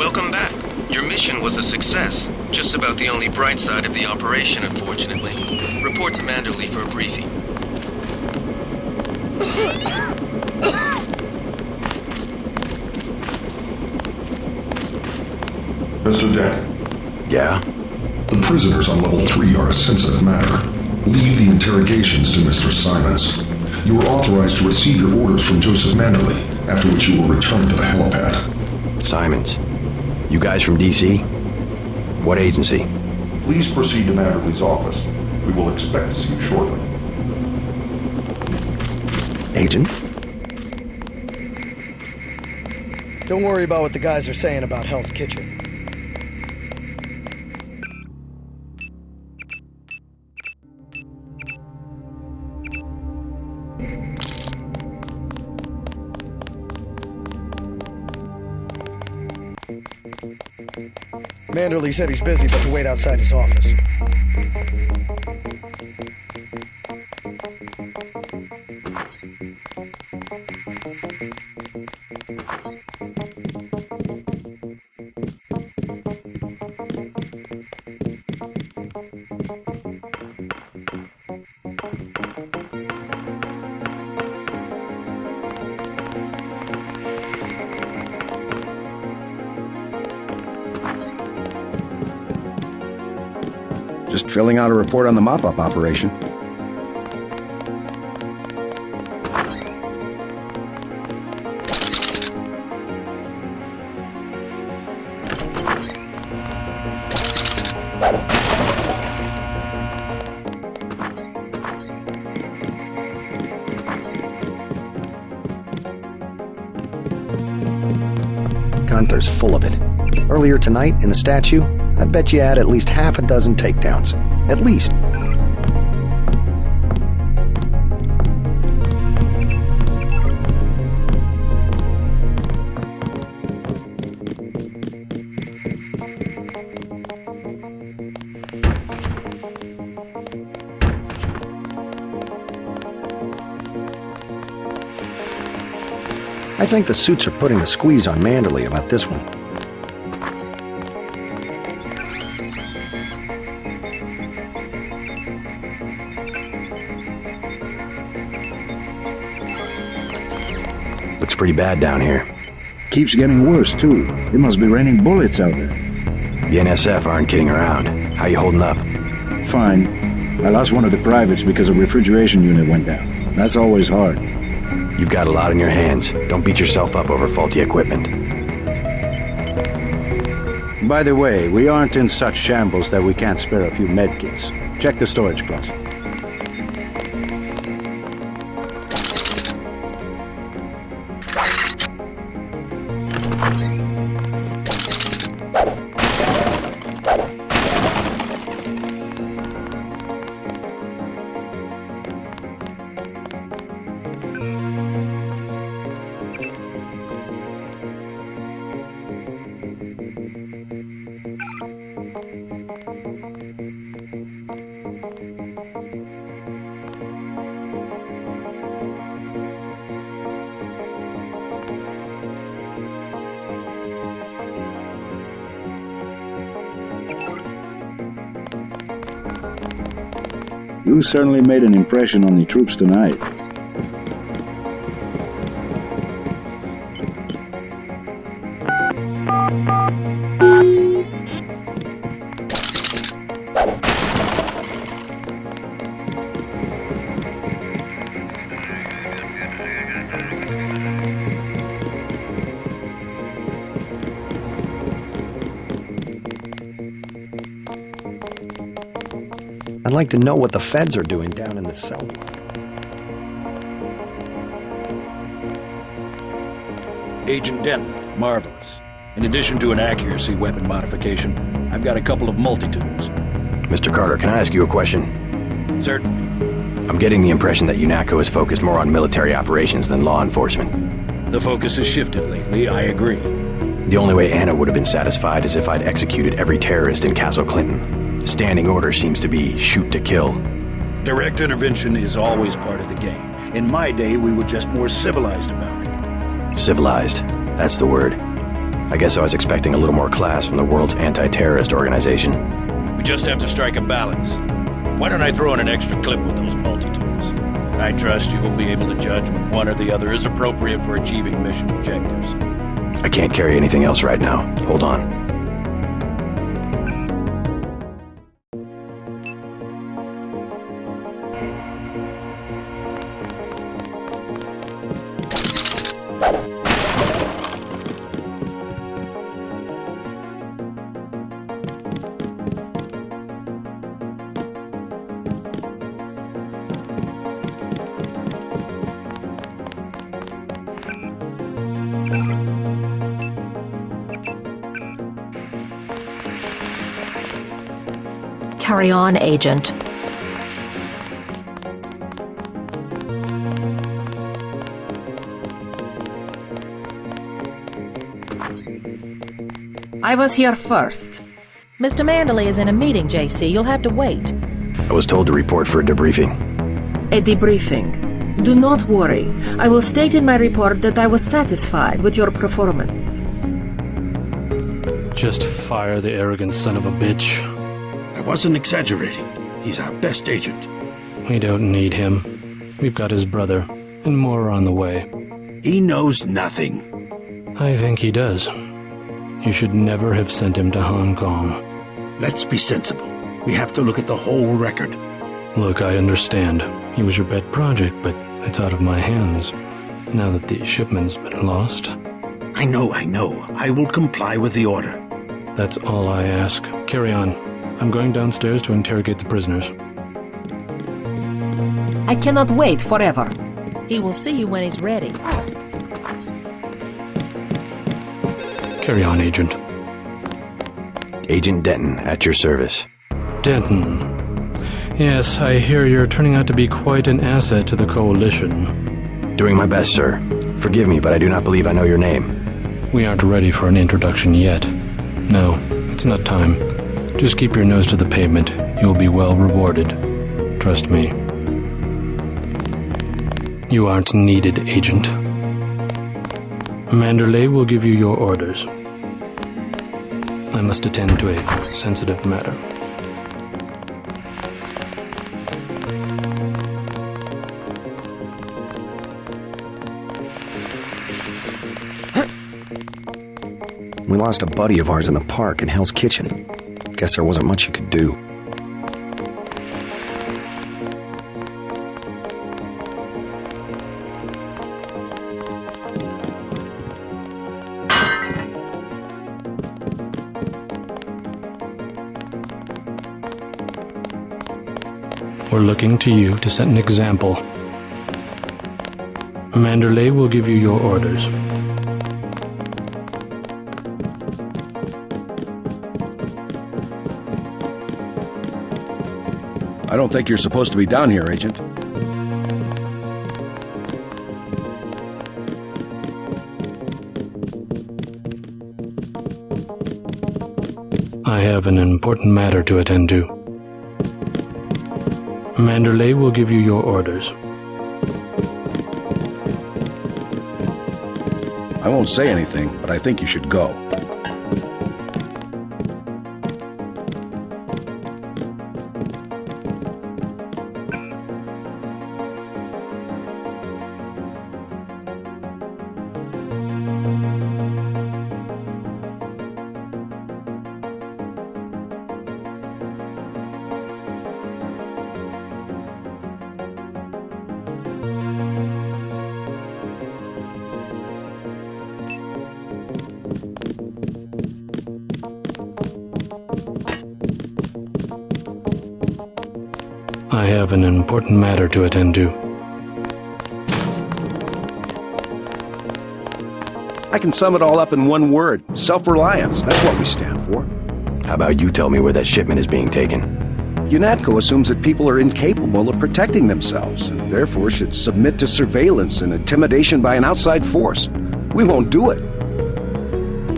Welcome back. Your mission was a success. Just about the only bright side of the operation, unfortunately. Report to Manderley for a briefing. Mr. Dent. Yeah? The prisoners on level 3 are a sensitive matter. Leave the interrogations to Mr. Simons. You are authorized to receive your orders from Joseph Manderley, after which you will return to the helipad. Simons. You guys from DC? What agency? Please proceed to Manderley's office. We will expect to see you shortly. Agent? Don't worry about what the guys are saying about Hell's Kitchen. Manderley said he's busy, but to wait outside his office. Just filling out a report on the mop-up operation. Gunther's full of it. Earlier tonight, in the statue, I bet you had at least half a dozen takedowns. At least. I think the suits are putting the squeeze on Manderley about this one. Looks pretty bad down here. Keeps getting worse, too. It must be raining bullets out there. The NSF aren't kidding around. How you holding up? Fine. I lost one of the privates because a refrigeration unit went down. That's always hard. You've got a lot on your hands. Don't beat yourself up over faulty equipment. By the way, we aren't in such shambles that we can't spare a few medkits. Check the storage closet. You certainly made an impression on the troops tonight. I'd like to know what the feds are doing down in the cell block. Agent Denton, marvelous. In addition to an accuracy weapon modification, I've got a couple of multi-tools. Mr. Carter, can I ask you a question? Certainly. I'm getting the impression that UNATCO is focused more on military operations than law enforcement. The focus has shifted lately, I agree. The only way Anna would have been satisfied is if I'd executed every terrorist in Castle Clinton. The standing order seems to be shoot to kill. Direct intervention is always part of the game. In my day, we were just more civilized about it. Civilized. That's the word. I guess I was expecting a little more class from the world's anti-terrorist organization. We just have to strike a balance. Why don't I throw in an extra clip with those multi-tools? I trust you will be able to judge when one or the other is appropriate for achieving mission objectives. I can't carry anything else right now. Hold on. Carry on, Agent. I was here first. Mr. Manderley is in a meeting, JC. You'll have to wait. I was told to report for a debriefing. A debriefing. Do not worry. I will state in my report that I was satisfied with your performance. Just fire the arrogant son of a bitch. I wasn't exaggerating. He's our best agent. We don't need him. We've got his brother, and more are on the way. He knows nothing. I think he does. You should never have sent him to Hong Kong. Let's be sensible. We have to look at the whole record. Look, I understand. He was your pet project, but it's out of my hands. Now that the shipment's been lost. I know. I will comply with the order. That's all I ask. Carry on. I'm going downstairs to interrogate the prisoners. I cannot wait forever. He will see you when he's ready. Carry on, Agent. Agent Denton, at your service. Denton. Yes, I hear you're turning out to be quite an asset to the Coalition. Doing my best, sir. Forgive me, but I do not believe I know your name. We aren't ready for an introduction yet. No, it's not time. Just keep your nose to the pavement. You'll be well rewarded. Trust me. You aren't needed, Agent. Manderley will give you your orders. I must attend to a sensitive matter. We lost a buddy of ours in the park in Hell's Kitchen. Guess there wasn't much you could do. We're looking to you to set an example. Manderley will give you your orders. I don't think you're supposed to be down here, Agent. I have an important matter to attend to. Manderley will give you your orders. I won't say anything, but I think you should go. I have an important matter to attend to. I can sum it all up in one word. Self-reliance. That's what we stand for. How about you tell me where that shipment is being taken? UNATCO assumes that people are incapable of protecting themselves, and therefore should submit to surveillance and intimidation by an outside force. We won't do it.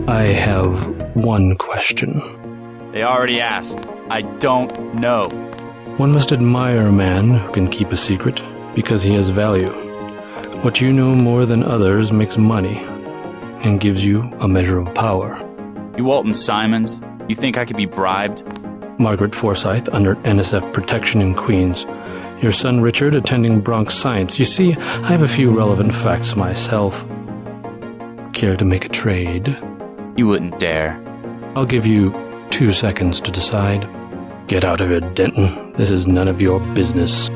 I have one question. They already asked. I don't know. One must admire a man who can keep a secret because he has value. What you know more than others makes money. and gives you a measure of power. You Walton Simons? You think I could be bribed? Margaret Forsyth under NSF protection in Queens. Your son Richard attending Bronx Science. You see, I have a few relevant facts myself. Care to make a trade? You wouldn't dare. I'll give you 2 seconds to decide. Get out of here, Denton. This is none of your business.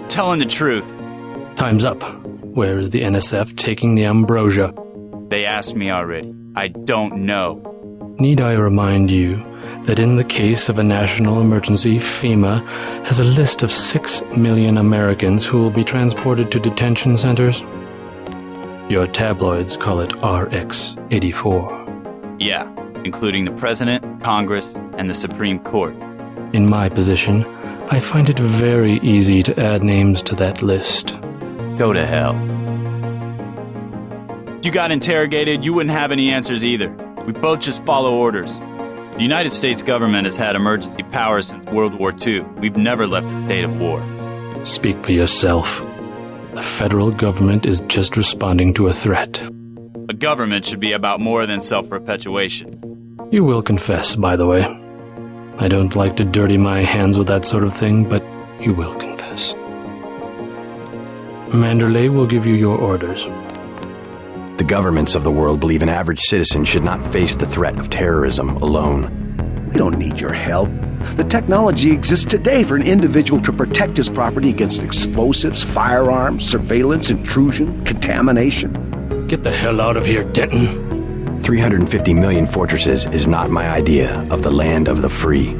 Telling the truth. Time's up. Where is the NSF taking the ambrosia? They asked me already. I don't know. Need I remind you that in the case of a national emergency, FEMA has a list of 6 million Americans who will be transported to detention centers? Your tabloids call it RX-84. Yeah, including the President, Congress, and the Supreme Court. In my position, I find it very easy to add names to that list. Go to hell. If you got interrogated, you wouldn't have any answers either. We both just follow orders. The United States government has had emergency powers since World War II. We've never left a state of war. Speak for yourself. The federal government is just responding to a threat. A government should be about more than self-perpetuation. You will confess, by the way. I don't like to dirty my hands with that sort of thing, but you will confess. Manderley will give you your orders. The governments of the world believe an average citizen should not face the threat of terrorism alone. We don't need your help. The technology exists today for an individual to protect his property against explosives, firearms, surveillance, intrusion, contamination. Get the hell out of here, Denton. 350 million fortresses is not my idea of the land of the free.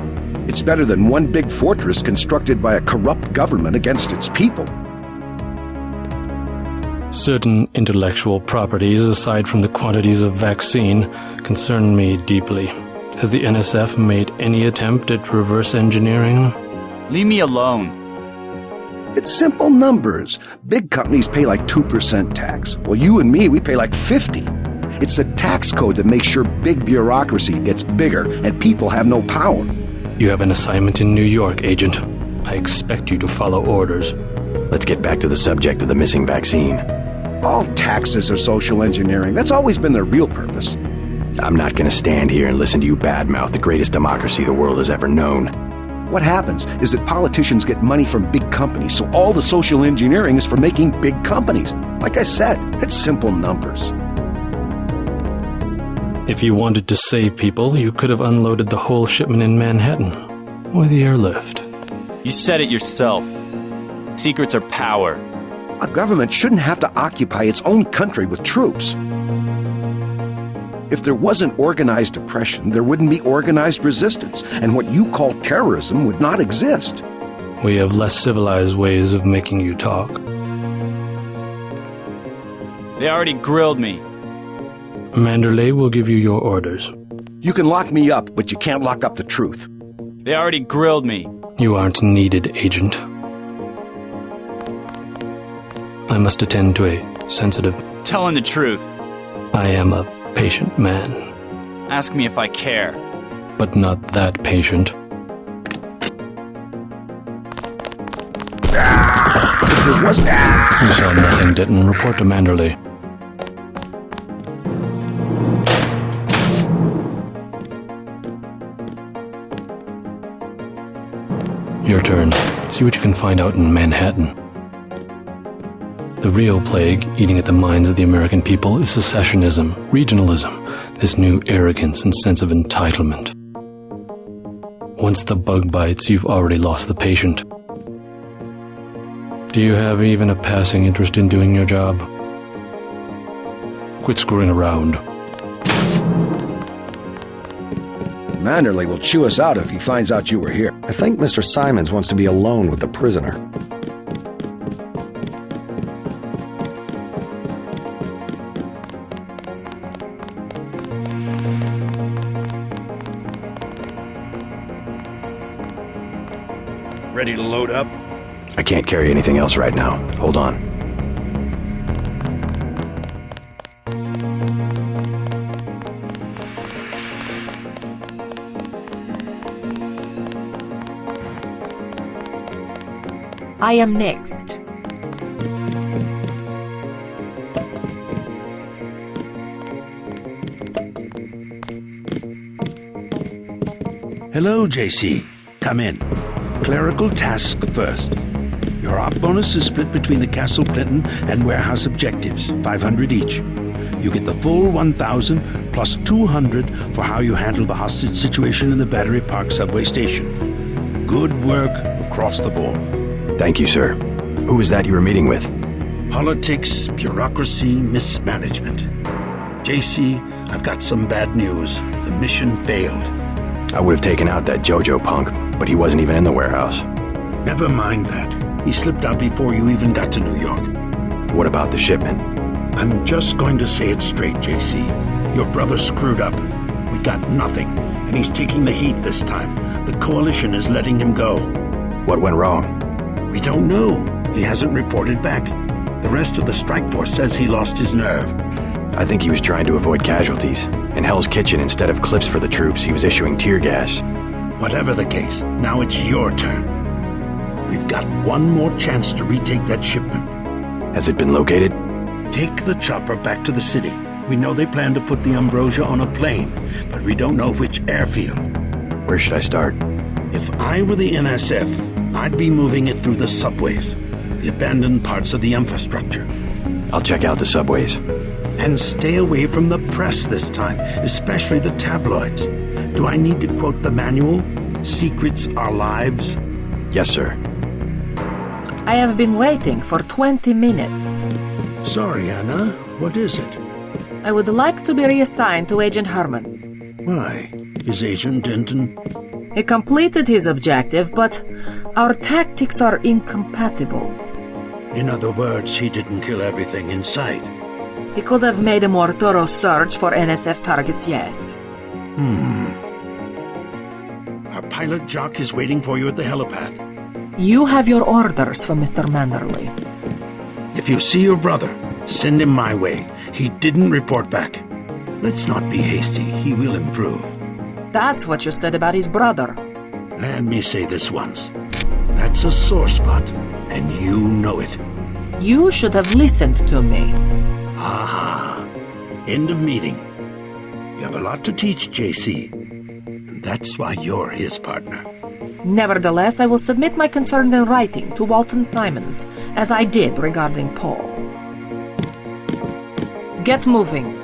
It's better than one big fortress constructed by a corrupt government against its people. Certain intellectual properties, aside from the quantities of vaccine, concern me deeply. Has the NSF made any attempt at reverse engineering? Leave me alone. It's simple numbers. Big companies pay like 2% tax. Well, you and me, we pay like 50. It's the tax code that makes sure big bureaucracy gets bigger and people have no power. You have an assignment in New York, Agent. I expect you to follow orders. Let's get back to the subject of the missing vaccine. All taxes are social engineering. That's always been their real purpose. I'm not going to stand here and listen to you badmouth the greatest democracy the world has ever known. What happens is that politicians get money from big companies, so all the social engineering is for making big companies. Like I said, it's simple numbers. If you wanted to save people, you could have unloaded the whole shipment in Manhattan. Or the airlift. You said it yourself. Secrets are power. A government shouldn't have to occupy its own country with troops. If there wasn't organized oppression, there wouldn't be organized resistance, and what you call terrorism would not exist. We have less civilized ways of making you talk. They already grilled me. Manderley will give you your orders. You can lock me up, but you can't lock up the truth. They already grilled me. You aren't needed, Agent. I must attend to a sensitive... Telling the truth. I am a patient man. Ask me if I care. But not that patient. You saw nothing, Denton. Report to Manderley. Your turn. See what you can find out in Manhattan. The real plague eating at the minds of the American people is secessionism, regionalism, this new arrogance and sense of entitlement. Once the bug bites, you've already lost the patient. Do you have even a passing interest in doing your job? Quit screwing around. Manderley will chew us out if he finds out you were here. I think Mr. Simons wants to be alone with the prisoner. Ready to load up? I can't carry anything else right now. Hold on. I am next. Hello, JC. Come in. Clerical task first. Your op bonus is split between the Castle Clinton and warehouse objectives, 500 each. You get the full 1,000 plus 200 for how you handle the hostage situation in the Battery Park subway station. Good work across the board. Thank you, sir. Who was that you were meeting with? Politics, bureaucracy, mismanagement. JC, I've got some bad news. The mission failed. I would have taken out that JoJo punk, but he wasn't even in the warehouse. Never mind that. He slipped out before you even got to New York. What about the shipment? I'm just going to say it straight, JC. Your brother screwed up. We got nothing, and he's taking the heat this time. The Coalition is letting him go. What went wrong? We don't know. He hasn't reported back. The rest of the strike force says he lost his nerve. I think he was trying to avoid casualties. In Hell's Kitchen, instead of clips for the troops, he was issuing tear gas. Whatever the case, now it's your turn. We've got one more chance to retake that shipment. Has it been located? Take the chopper back to the city. We know they plan to put the Ambrosia on a plane, but we don't know which airfield. Where should I start? If I were the NSF, I'd be moving it through the subways, the abandoned parts of the infrastructure. I'll check out the subways. And stay away from the press this time, especially the tabloids. Do I need to quote the manual? Secrets are lives? Yes, sir. I have been waiting for 20 minutes. Sorry, Anna. What is it? I would like to be reassigned to Agent Harmon. Why? Is Agent Denton... He completed his objective, but our tactics are incompatible. In other words, he didn't kill everything in sight. He could have made a more thorough search for NSF targets, yes. Our pilot Jock is waiting for you at the helipad. You have your orders for Mr. Manderley. If you see your brother, send him my way. He didn't report back. Let's not be hasty. He will improve. That's what you said about his brother. Let me say this once. That's a sore spot, and you know it. You should have listened to me. Aha. End of meeting. You have a lot to teach, JC. And that's why you're his partner. Nevertheless, I will submit my concerns in writing to Walton Simons, as I did regarding Paul. Get moving.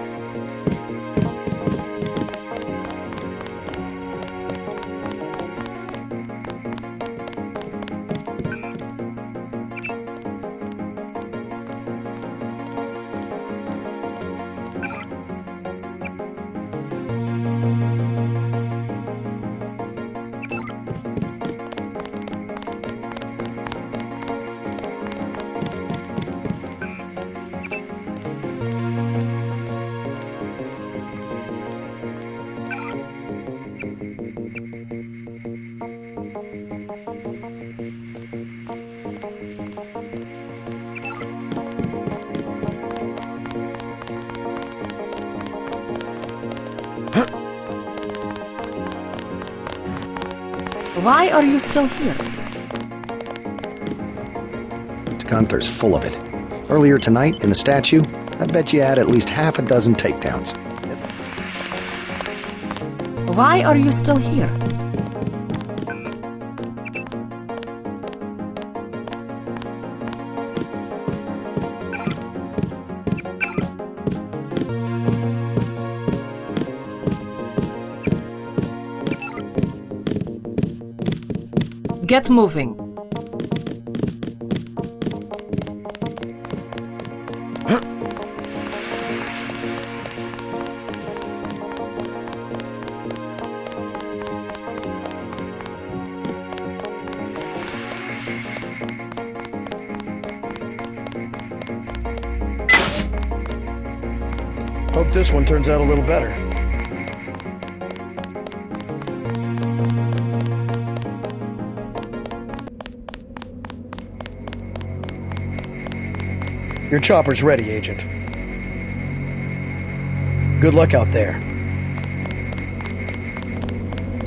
Why are you still here? Gunther's full of it. Earlier tonight, in the statue, I bet you had at least half a dozen takedowns. Why are you still here? Get moving. Hope this one turns out a little better. Your chopper's ready, Agent. Good luck out there.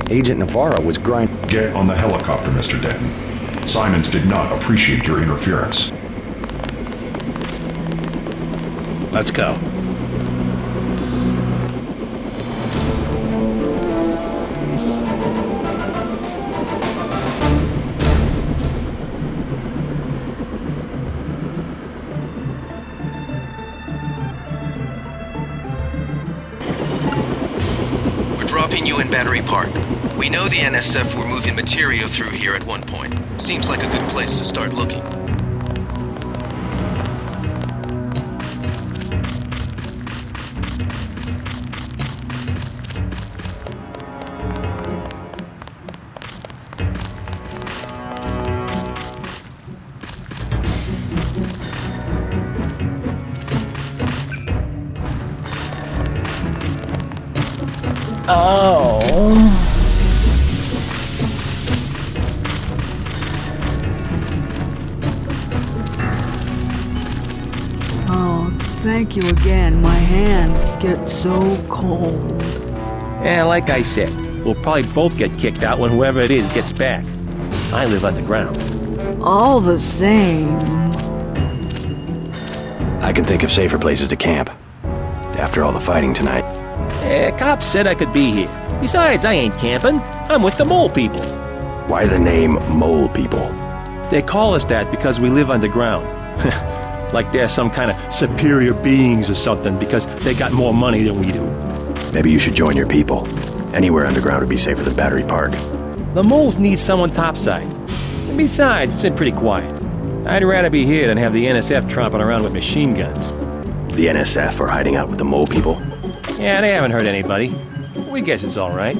Agent Navarro was grinding. Get on the helicopter, Mr. Denton. Simons did not appreciate your interference. Let's go. Dropping you in Battery Park. We know the NSF were moving material through here at one point. Seems like a good place to start looking. Thank you again. My hands get so cold. Yeah, like I said, we'll probably both get kicked out when whoever it is gets back. I live underground. All the same. I can think of safer places to camp. After all the fighting tonight. Cops said I could be here. Besides, I ain't camping. I'm with the mole people. Why the name Mole People? They call us that because we live underground. Like they're some kind of superior beings or something because they got more money than we do. Maybe you should join your people. Anywhere underground would be safer than Battery Park. The moles need someone topside. And besides, it's been pretty quiet. I'd rather be here than have the NSF tromping around with machine guns. The NSF are hiding out with the Mole People? Yeah, they haven't hurt anybody. We guess it's all right.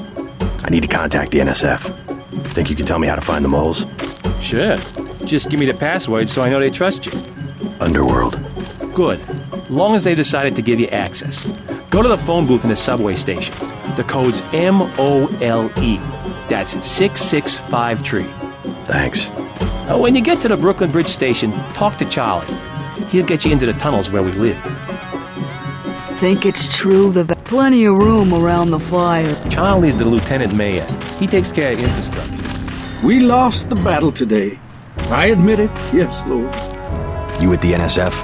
I need to contact the NSF. Think you can tell me how to find the moles? Sure. Just give me the password so I know they trust you. Underworld. Good. Long as they decided to give you access. Go to the phone booth in the subway station. The code's MOLE. That's 665 tree. Thanks. When you get to the Brooklyn Bridge station, talk to Charlie. He'll get you into the tunnels where we live. Think it's true that there's plenty of room around the fire. Charlie's the lieutenant mayor. He takes care of infrastructure. We lost the battle today. I admit it. Yes, Lord. You with the NSF?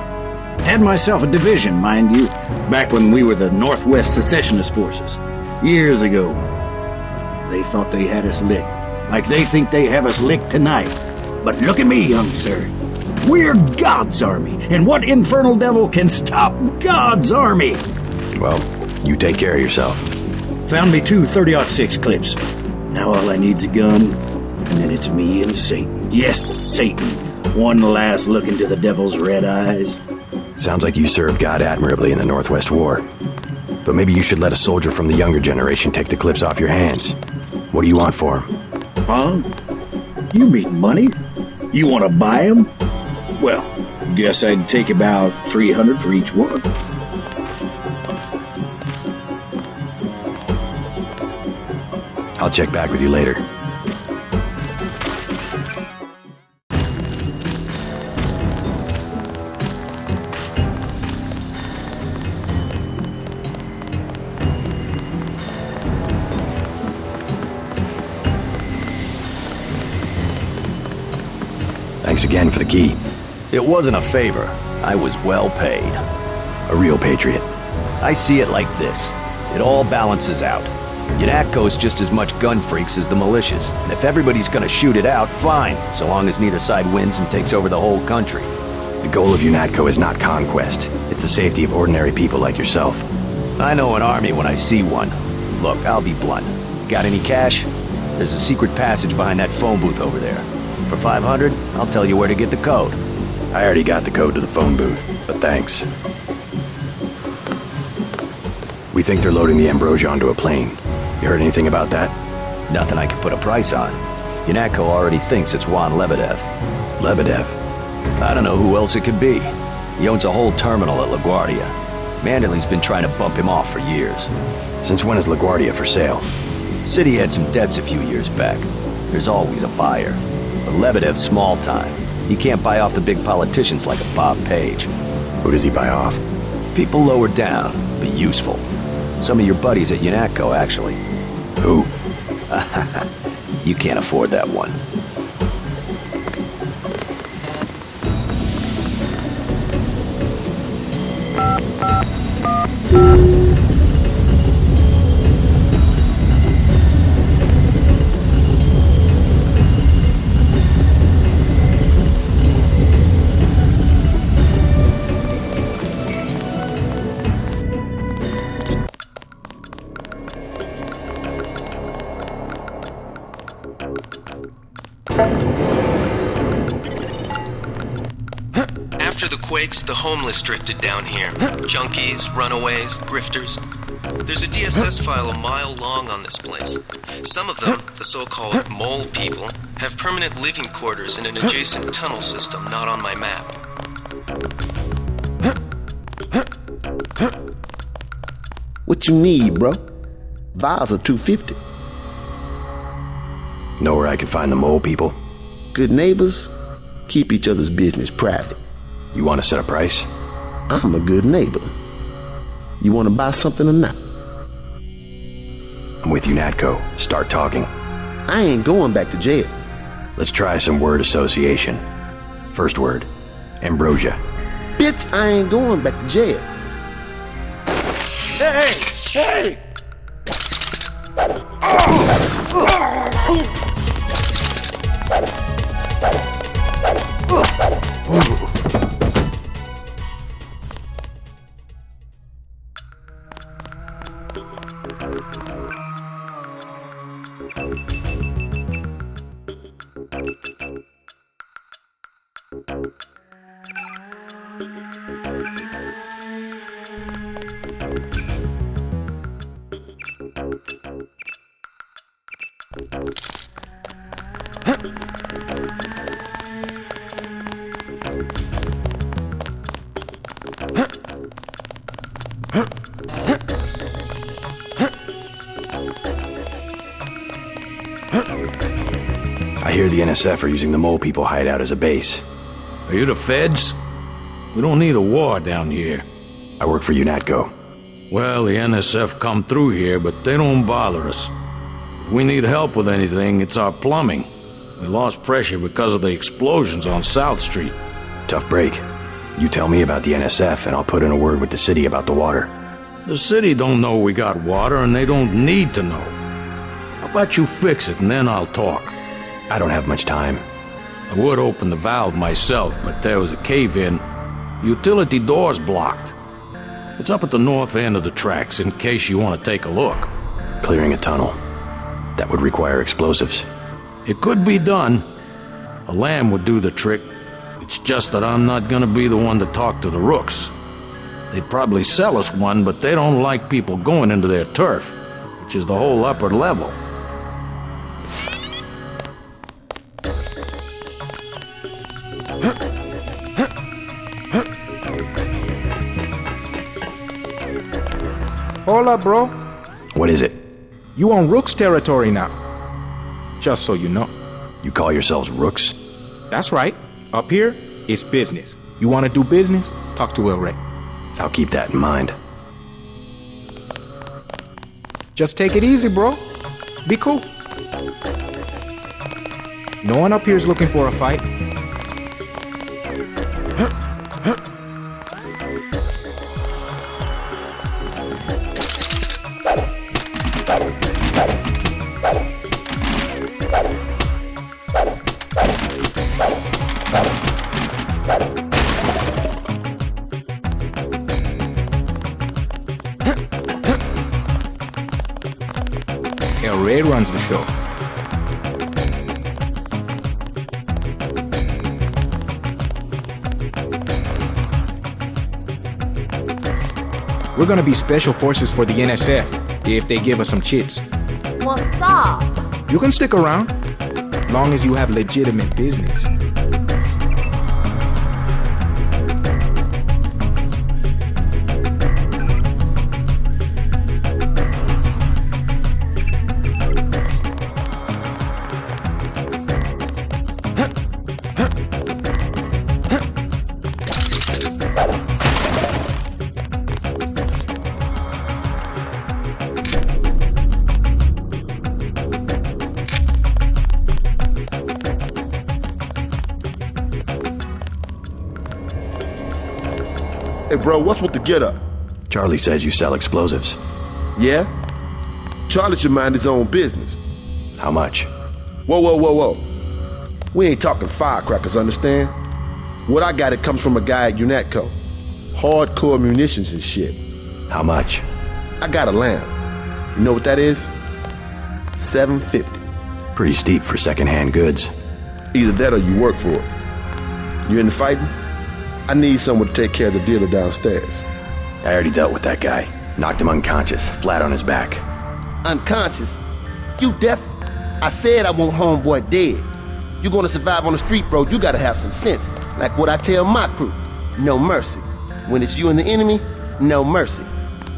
Had myself a division, mind you, back when we were the Northwest Secessionist Forces. Years ago. They thought they had us licked. Like they think they have us licked tonight. But look at me, young sir. We're God's army, and what infernal devil can stop God's army? Well, you take care of yourself. Found me 2 30-06 clips. Now all I need's a gun, and then it's me and Satan. Yes, Satan. One last look into the devil's red eyes. Sounds like you served God admirably in the Northwest War. But maybe you should let a soldier from the younger generation take the clips off your hands. What do you want for him? Huh? You mean money? You want to buy them? Well, guess I'd take about 300 for each one. I'll check back with you later. Thanks again for the key. It wasn't a favor. I was well paid. A real patriot. I see it like this. It all balances out. UNATCO's just as much gun freaks as the militias, and if everybody's gonna shoot it out, fine, so long as neither side wins and takes over the whole country. The goal of UNATCO is not conquest. It's the safety of ordinary people like yourself. I know an army when I see one. Look, I'll be blunt. Got any cash? There's a secret passage behind that phone booth over there. For 500, I'll tell you where to get the code. I already got the code to the phone booth, but thanks. We think they're loading the Ambrosia onto a plane. You heard anything about that? Nothing I can put a price on. UNATCO already thinks it's Juan Lebedev. Lebedev? I don't know who else it could be. He owns a whole terminal at LaGuardia. Manderley's been trying to bump him off for years. Since when is LaGuardia for sale? City had some debts a few years back. There's always a buyer. But Lebedev's small time. He can't buy off the big politicians like a Bob Page. Who does he buy off? People lower down, but useful. Some of your buddies at UNATCO, actually. Who? You can't afford that one. After the quakes, the homeless drifted down here. Junkies, runaways, grifters. There's a DSS file a mile long on this place. Some of them, the so-called mole people, have permanent living quarters in an adjacent tunnel system not on my map. What you need, bro? Vials are $250. Know where I can find the mole people? Good neighbors keep each other's business private. You want to set a price? I'm a good neighbor. You want to buy something or not? I'm with you, Natco. Start talking. I ain't going back to jail. Let's try some word association. First word, ambrosia. Bitch, I ain't going back to jail. Hey! Hey! I hear the NSF are using the mole people hideout as a base. Are you the feds? We don't need a war down here. I work for UNATCO. Well, the NSF come through here, but they don't bother us. If we need help with anything, it's our plumbing. We lost pressure because of the explosions on South Street. Tough break. You tell me about the NSF and I'll put in a word with the city about the water. The city don't know we got water and they don't need to know. How about you fix it and then I'll talk? I don't have much time. I would open the valve myself, but there was a cave-in. Utility door's blocked. It's up at the north end of the tracks in case you want to take a look. Clearing a tunnel. That would require explosives. It could be done. A lamb would do the trick. It's just that I'm not gonna be the one to talk to the rooks. They'd probably sell us one, but they don't like people going into their turf, which is the whole upper level. Hold up, bro. What is it? You on Rook's territory now. Just so you know. You call yourselves Rooks? That's right. Up here, it's business. You want to do business? Talk to El Rey. I'll keep that in mind. Just take it easy, bro. Be cool. No one up here is looking for a fight. El Rey runs the show. We're gonna be special forces for the NSF if they give us some chits. What's up? You can stick around, long as you have legitimate business. Hey, bro, what's with the get-up? Charlie says you sell explosives. Yeah? Charlie should mind his own business. How much? Whoa. We ain't talking firecrackers, understand? What I got, it comes from a guy at UNATCO. Hardcore munitions and shit. How much? I got a lamb. You know what that is? $750. Pretty steep for secondhand goods. Either that or you work for it. You into fighting? I need someone to take care of the dealer downstairs. I already dealt with that guy. Knocked him unconscious, flat on his back. Unconscious? You deaf? I said I want homeboy dead. You gonna survive on the street, bro, you gotta have some sense. Like what I tell my crew. No mercy. When it's you and the enemy, no mercy.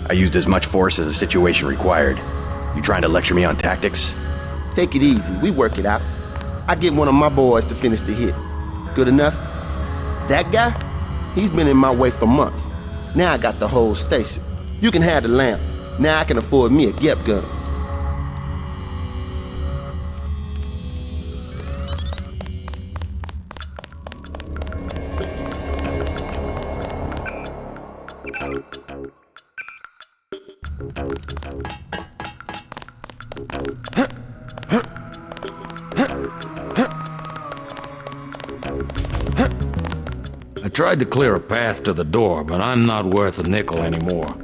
I used as much force as the situation required. You trying to lecture me on tactics? Take it easy, we work it out. I get one of my boys to finish the hit. Good enough? That guy? He's been in my way for months. Now I got the whole station. You can have the lamp. Now I can afford me a Gep gun. I tried to clear a path to the door, but I'm not worth a nickel anymore.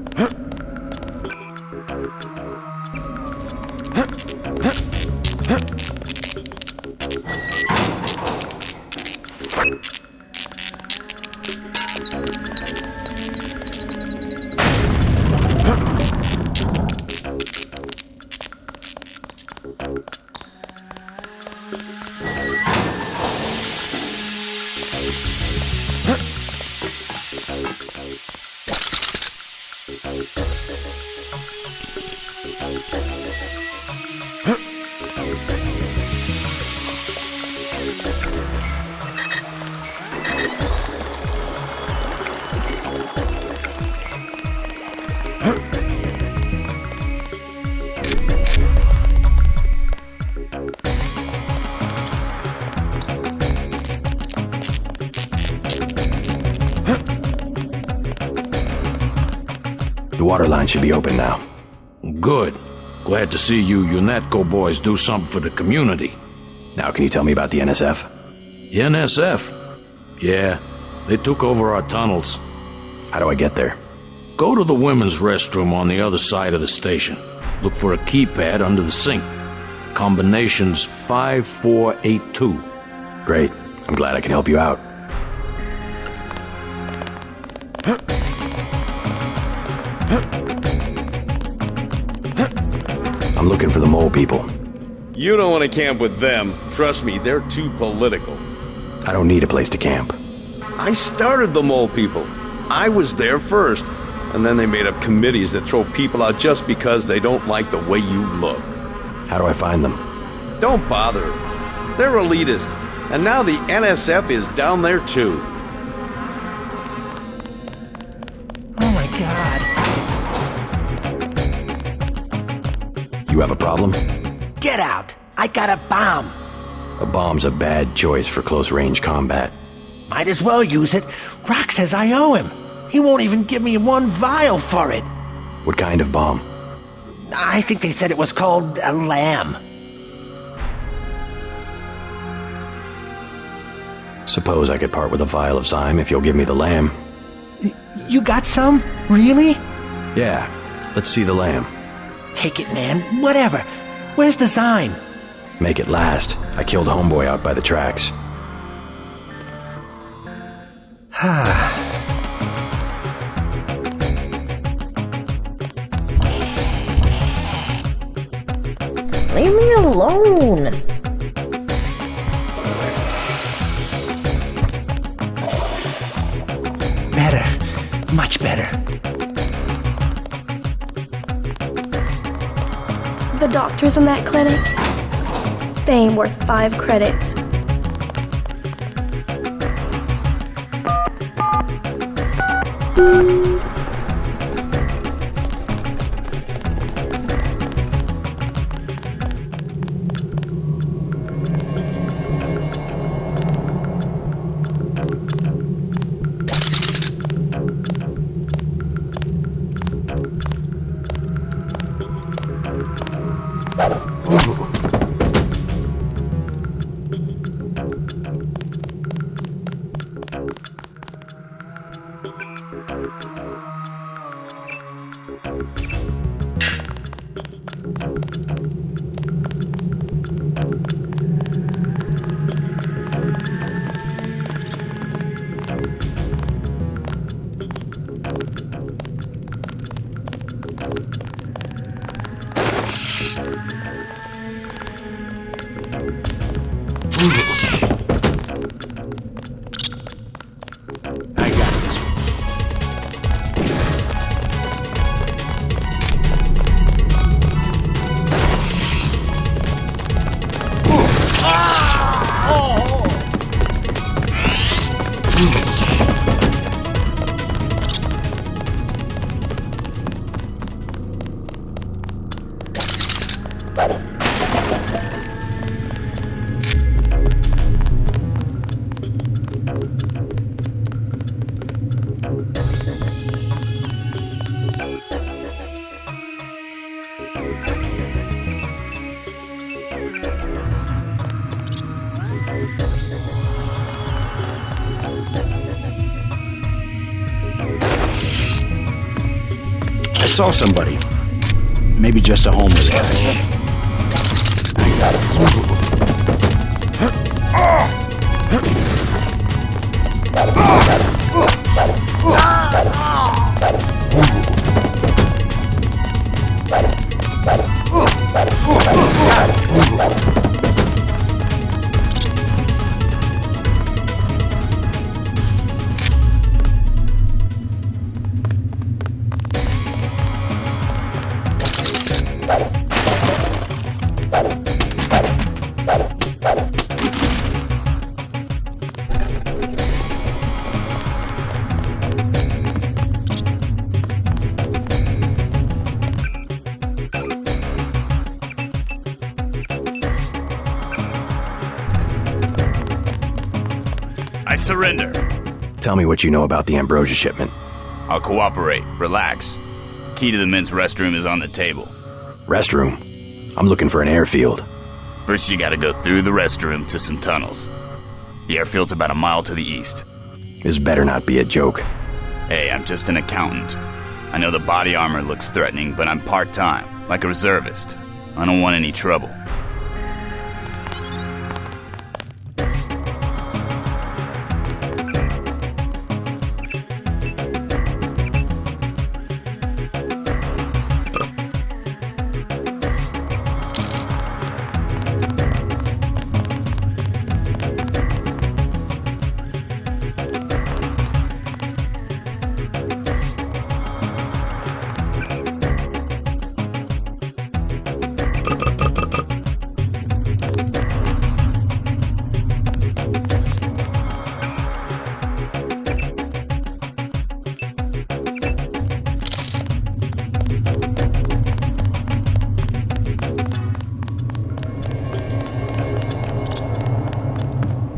The water line should be open now. Good. Glad to see you UNATCO boys do something for the community. Now can you tell me about the NSF? The NSF? Yeah, they took over our tunnels. How do I get there? Go to the women's restroom on the other side of the station. Look for a keypad under the sink. Combination's 5482. Great. I'm glad I can help you out. I'm looking for the mole people. You don't want to camp with them. Trust me, they're too political. I don't need a place to camp. I started the mole people. I was there first. And then they made up committees that throw people out just because they don't like the way you look. How do I find them? Don't bother. They're elitist. And now the NSF is down there too. Oh my god. You have a problem? Get out! I got a bomb! A bomb's a bad choice for close-range combat. Might as well use it. Rock says I owe him. He won't even give me one vial for it. What kind of bomb? I think they said it was called a lamb. Suppose I could part with a vial of Zyme if you'll give me the lamb. You got some? Really? Yeah. Let's see the lamb. Take it, man. Whatever. Where's the Zyme? Make it last. I killed homeboy out by the tracks. Leave me alone. Better. Much better. The doctors in that clinic, they ain't worth 5 credits. I got this one. I saw somebody. Maybe just a homeless guy. I got it. I surrender. Tell me what you know about the Ambrosia shipment. I'll cooperate. Relax. Key to the men's restroom is on the table. Restroom? I'm looking for an airfield. First you gotta go through the restroom to some tunnels. The airfield's about a mile to the east. This better not be a joke. Hey, I'm just an accountant. I know the body armor looks threatening, but I'm part-time, like a reservist. I don't want any trouble.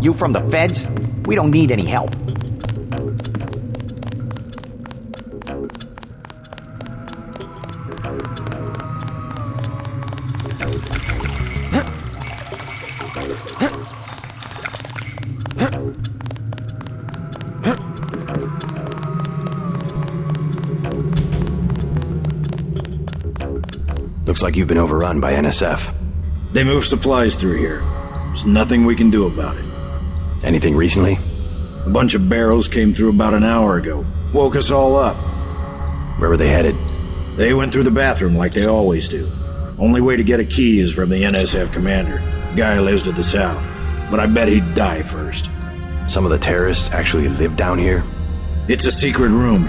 You from the feds? We don't need any help. Looks like you've been overrun by NSF. They move supplies through here. There's nothing we can do about it. Anything recently? A bunch of barrels came through about an hour ago. Woke us all up. Where were they headed? They went through the bathroom like they always do. Only way to get a key is from the NSF commander. Guy lives to the south. But I bet he'd die first. Some of the terrorists actually live down here? It's a secret room.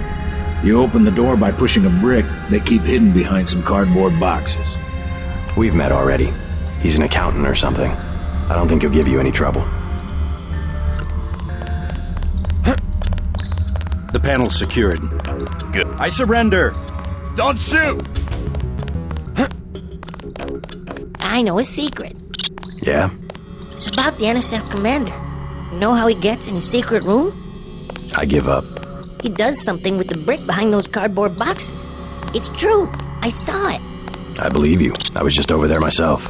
You open the door by pushing a brick they keep hidden behind some cardboard boxes. We've met already. He's an accountant or something. I don't think he'll give you any trouble. The panel's secured. Good. I surrender. Don't shoot! I know a secret. Yeah? It's about the NSF commander. You know how he gets in his secret room? I give up. He does something with the brick behind those cardboard boxes. It's true. I saw it. I believe you. I was just over there myself.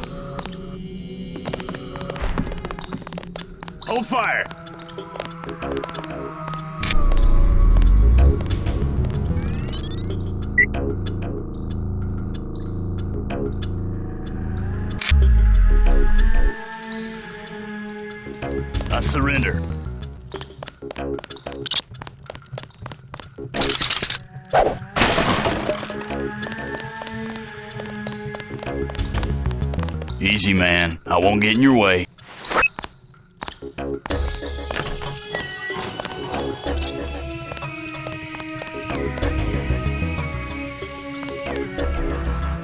Hold fire! I surrender. Easy, man. I won't get in your way.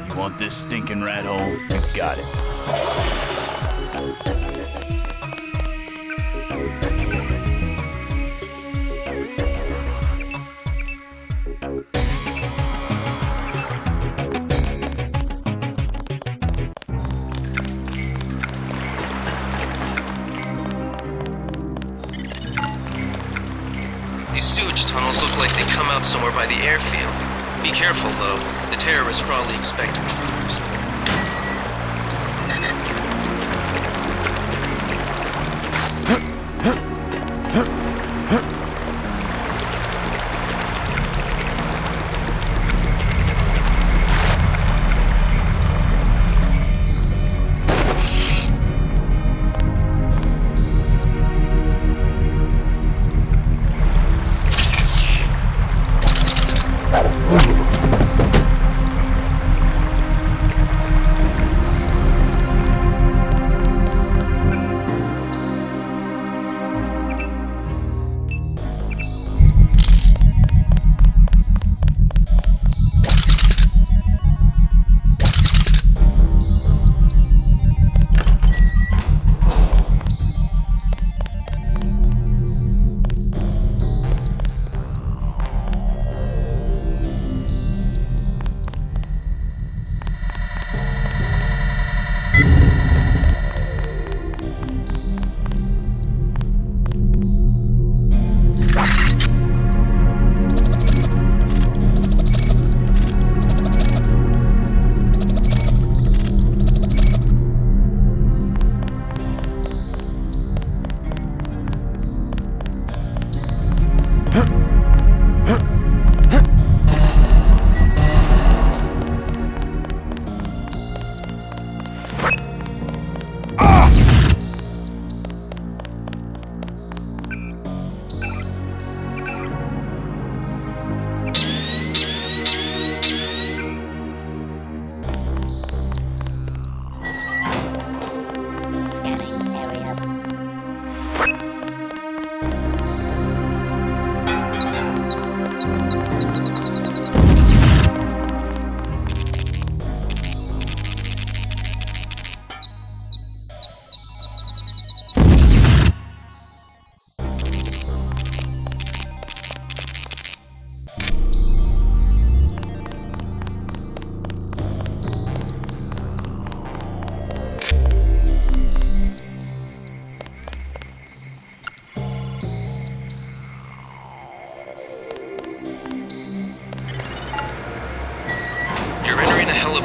You want this stinking rat hole? You got it. These sewage tunnels look like they come out somewhere by the airfield. Be careful, though. The terrorists probably expect intruders.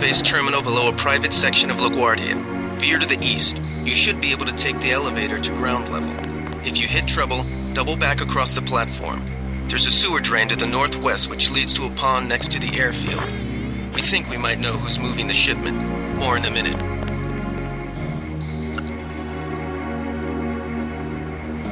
Base terminal below a private section of LaGuardia. Veer to the east. You should be able to take the elevator to ground level. If you hit trouble, double back across the platform. There's a sewer drain to the northwest which leads to a pond next to the airfield. We think we might know who's moving the shipment. More in a minute.